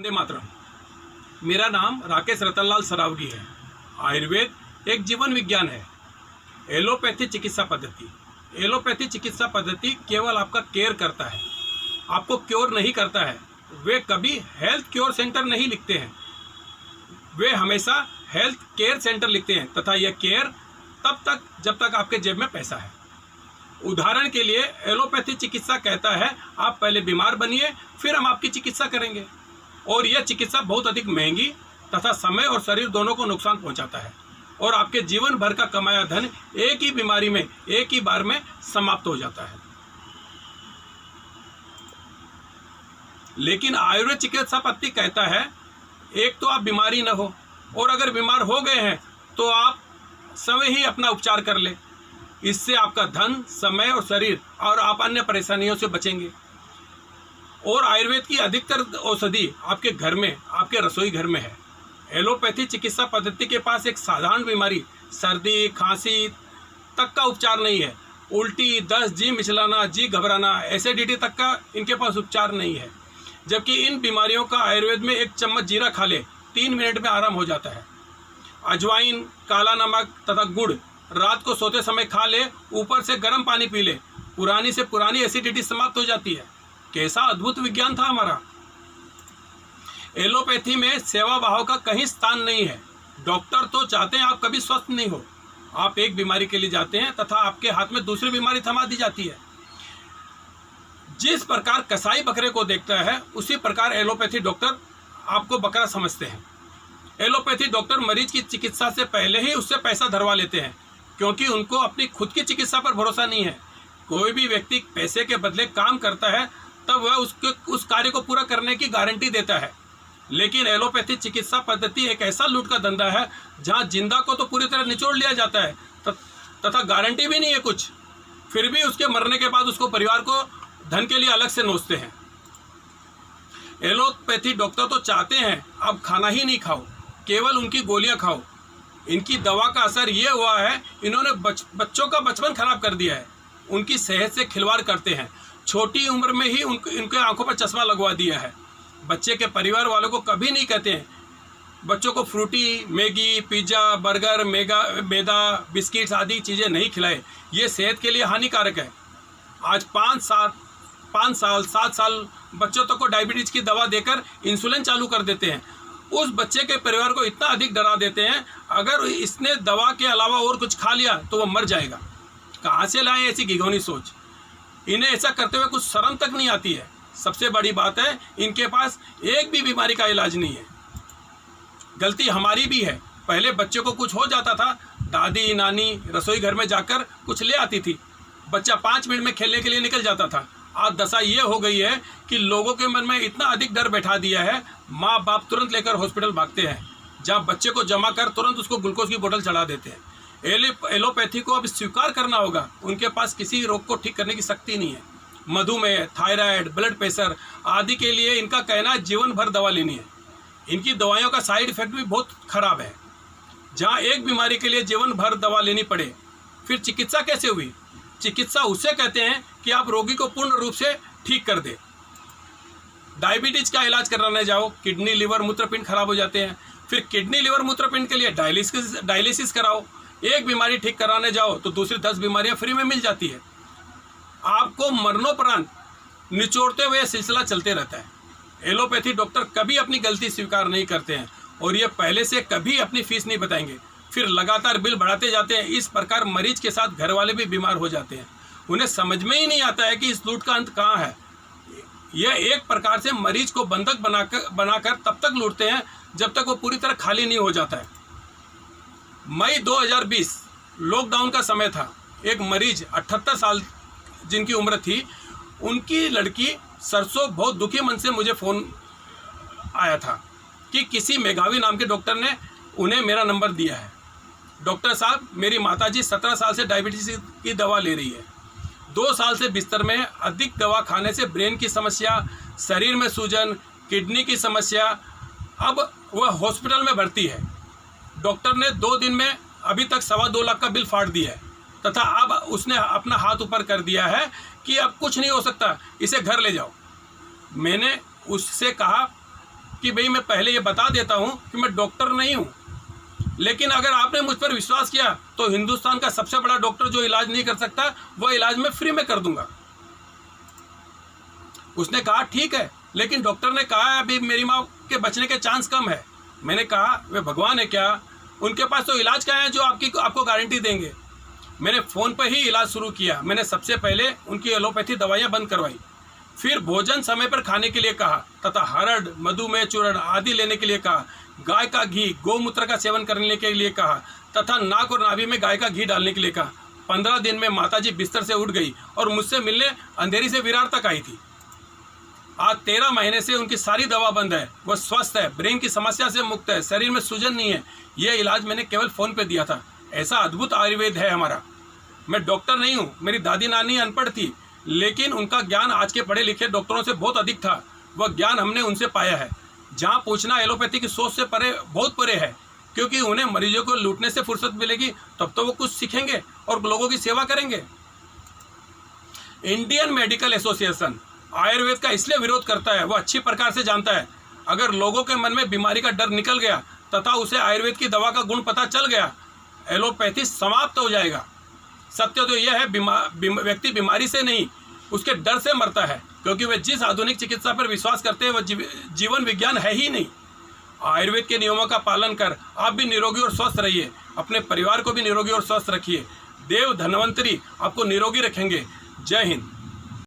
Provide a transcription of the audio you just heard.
वंदे मातरम। मेरा नाम राकेश रतनलाल सरावगी है। आयुर्वेद एक जीवन विज्ञान है। एलोपैथी चिकित्सा पद्धति केवल आपका केयर करता है, आपको क्योर नहीं करता है। वे कभी हेल्थ क्योर सेंटर नहीं लिखते हैं, वे हमेशा हेल्थ केयर सेंटर लिखते हैं तथा यह केयर तब तक जब तक आपके जेब में पैसा है। उदाहरण के लिए एलोपैथी चिकित्सा कहता है आप पहले बीमार बनिए फिर हम आपकी चिकित्सा करेंगे, और यह चिकित्सा बहुत अधिक महंगी तथा समय और शरीर दोनों को नुकसान पहुंचाता है और आपके जीवन भर का कमाया धन एक ही बीमारी में एक ही बार में समाप्त हो जाता है। लेकिन आयुर्वेद चिकित्सा पद्धति कहता है एक तो आप बीमारी न हो, और अगर बीमार हो गए हैं तो आप स्वयं ही अपना उपचार कर ले। इससे आपका धन, समय और शरीर और आप अन्य परेशानियों से बचेंगे। और आयुर्वेद की अधिकतर औषधि आपके घर में, आपके रसोई घर में है। एलोपैथी चिकित्सा पद्धति के पास एक साधारण बीमारी, सर्दी खांसी तक का उपचार नहीं है। उल्टी, दस्त, जी मिचलाना, जी घबराना, एसिडिटी तक का इनके पास उपचार नहीं है। जबकि इन बीमारियों का आयुर्वेद में एक चम्मच जीरा खा ले 3 मिनट में आराम हो जाता है। अजवाइन, काला नमक तथा गुड़ रात को सोते समय खा ले, ऊपर से गर्म पानी पी ले, पुरानी से पुरानी एसिडिटी समाप्त हो जाती है। कैसा अद्भुत विज्ञान था हमारा। एलोपैथी में सेवा भाव का कहीं स्थान नहीं है। डॉक्टर तो चाहते हैं आप कभी स्वस्थ नहीं हो। आप एक बीमारी के लिए जाते हैं तथा आपके हाथ में दूसरी बीमारी थमा दी जाती है। जिस प्रकार कसाई बकरे को देखता है उसी प्रकार एलोपैथी डॉक्टर आपको बकरा समझते हैं। एलोपैथी डॉक्टर मरीज की चिकित्सा से पहले ही उससे पैसा धरवा लेते हैं, क्योंकि उनको अपनी खुद की चिकित्सा पर भरोसा नहीं है। कोई भी व्यक्ति पैसे के बदले काम करता है तब वह उस कार्य को पूरा करने की गारंटी देता है। लेकिन एलोपैथी चिकित्सा पद्धति एक ऐसा लूट का धंधा है जहां जिंदा को तो पूरी तरह निचोड़ लिया जाता है तथा गारंटी भी नहीं है कुछ, फिर भी उसके मरने के बाद उसको परिवार को धन के लिए अलग से नोचते हैं। एलोपैथी डॉक्टर तो चाहते हैं आप खाना ही नहीं खाओ, केवल उनकी गोलियां खाओ। इनकी दवा का असर ये हुआ है इन्होंने बच्चों का बचपन खराब कर दिया है। उनकी सेहत से खिलवाड़ करते हैं। छोटी उम्र में ही उनके आंखों पर चश्मा लगवा दिया है। बच्चे के परिवार वालों को कभी नहीं कहते हैं बच्चों को फ्रूटी, मैगी, पिज्ज़ा, बर्गर, मैदा, बिस्किट्स आदि चीज़ें नहीं खिलाए, ये सेहत के लिए हानिकारक है। आज 5 साल 7 साल बच्चों तक को डायबिटीज़ की दवा देकर इंसुलिन चालू कर देते हैं। उस बच्चे के परिवार को इतना अधिक डरा देते हैं अगर इसने दवा के अलावा और कुछ खा लिया तो वो मर जाएगा। कहाँ से लाएं ऐसी घिनौनी सोच। इन्हें ऐसा करते हुए कुछ शर्म तक नहीं आती है। सबसे बड़ी बात है इनके पास एक भी बीमारी का इलाज नहीं है। गलती हमारी भी है। पहले बच्चे को कुछ हो जाता था, दादी नानी रसोई घर में जाकर कुछ ले आती थी, बच्चा 5 मिनट में खेलने के लिए निकल जाता था। आज दशा ये हो गई है कि लोगों के मन में इतना अधिक डर बैठा दिया है, माँ बाप तुरंत लेकर हॉस्पिटल भागते हैं, जहाँ बच्चे को जमा कर तुरंत उसको ग्लूकोज की बोतल चढ़ा देते हैं। एलोपैथी को अब स्वीकार करना होगा। उनके पास किसी रोग को ठीक करने की शक्ति नहीं है। मधुमेह, थायराइड, ब्लड प्रेशर आदि के लिए इनका कहना है जीवन भर दवा लेनी है। इनकी दवाइयों का साइड इफेक्ट भी बहुत खराब है। जहाँ एक बीमारी के लिए जीवन भर दवा लेनी पड़े, फिर चिकित्सा कैसे हुई। चिकित्सा उसे कहते हैं कि आप रोगी को पूर्ण रूप से ठीक कर दे। डायबिटीज का इलाज कराने जाओ, किडनी, लिवर, मूत्रपिंड खराब हो जाते हैं। फिर किडनी, लिवर, मूत्रपिंड के लिए डायलिसिस कराओ। एक बीमारी ठीक कराने जाओ तो दूसरी 10 बीमारियां फ्री में मिल जाती है। आपको मरणोपरांत निचोड़ते हुए सिलसिला चलते रहता है। एलोपैथी डॉक्टर कभी अपनी गलती स्वीकार नहीं करते हैं और ये पहले से कभी अपनी फीस नहीं बताएंगे, फिर लगातार बिल बढ़ाते जाते हैं। इस प्रकार मरीज के साथ घर वाले भी बीमार हो जाते हैं। उन्हें समझ में ही नहीं आता है कि इस लूट का अंत कहाँ है। यह एक प्रकार से मरीज को बंधक बनाकर तब तक लूटते हैं जब तक वो पूरी तरह खाली नहीं हो जाता है। मई 2020 लॉकडाउन का समय था। एक मरीज 78 साल जिनकी उम्र थी, उनकी लड़की सरसों बहुत दुखी मन से मुझे फ़ोन आया था कि किसी मेघावी नाम के डॉक्टर ने उन्हें मेरा नंबर दिया है। डॉक्टर साहब, मेरी माताजी 17 साल से डायबिटीज़ की दवा ले रही है। 2 साल से बिस्तर में, अधिक दवा खाने से ब्रेन की समस्या, शरीर में सूजन, किडनी की समस्या, अब वह हॉस्पिटल में भर्ती है। डॉक्टर ने 2 दिन में अभी तक 2.25 लाख का बिल फाड़ दिया है तथा अब उसने अपना हाथ ऊपर कर दिया है कि अब कुछ नहीं हो सकता, इसे घर ले जाओ। मैंने उससे कहा कि भाई मैं पहले ये बता देता हूँ कि मैं डॉक्टर नहीं हूँ, लेकिन अगर आपने मुझ पर विश्वास किया तो हिंदुस्तान का सबसे बड़ा डॉक्टर जो इलाज नहीं कर सकता वह इलाज मैं फ्री में कर दूंगा। उसने कहा ठीक है, लेकिन डॉक्टर ने कहा अभी मेरी माँ के बचने के चांस कम है। मैंने कहा वे भगवान है क्या, उनके पास तो इलाज क्या है जो आपको गारंटी देंगे। मैंने फ़ोन पर ही इलाज शुरू किया। मैंने सबसे पहले उनकी एलोपैथी दवाइयाँ बंद करवाई, फिर भोजन समय पर खाने के लिए कहा तथा हरड़, मधुमेह चूर्ण आदि लेने के लिए कहा। गाय का घी, गौमूत्र का सेवन करने के लिए कहा तथा नाक और नाभि में गाय का घी डालने के लिए कहा। 15 दिन में माताजी बिस्तर से उठ गई और मुझसे मिलने अंधेरी से विरार तक आई थी। आज 13 महीने से उनकी सारी दवा बंद है, वह स्वस्थ है, ब्रेन की समस्या से मुक्त है, शरीर में सूजन नहीं है। यह इलाज मैंने केवल फ़ोन पे दिया था। ऐसा अद्भुत आयुर्वेद है हमारा। मैं डॉक्टर नहीं हूँ, मेरी दादी नानी अनपढ़ थी, लेकिन उनका ज्ञान आज के पढ़े लिखे डॉक्टरों से बहुत अधिक था। वह ज्ञान हमने उनसे पाया है। जहाँ पूछना एलोपैथी की सोच से परे, बहुत परे है, क्योंकि उन्हें मरीजों को लूटने से फुर्सत मिलेगी तब तो वो कुछ सीखेंगे और लोगों की सेवा करेंगे। इंडियन मेडिकल एसोसिएशन आयुर्वेद का इसलिए विरोध करता है, वह अच्छी प्रकार से जानता है अगर लोगों के मन में बीमारी का डर निकल गया तथा उसे आयुर्वेद की दवा का गुण पता चल गया, एलोपैथी समाप्त हो जाएगा। सत्य तो यह है, व्यक्ति बीमारी से नहीं उसके डर से मरता है, क्योंकि वे जिस आधुनिक चिकित्सा पर विश्वास करते हैं वह जीवन विज्ञान है ही नहीं। आयुर्वेद के नियमों का पालन कर आप भी निरोगी और स्वस्थ रहिए, अपने परिवार को भी निरोगी और स्वस्थ रखिए। देव धन्वंतरी आपको निरोगी रखेंगे। जय हिंद।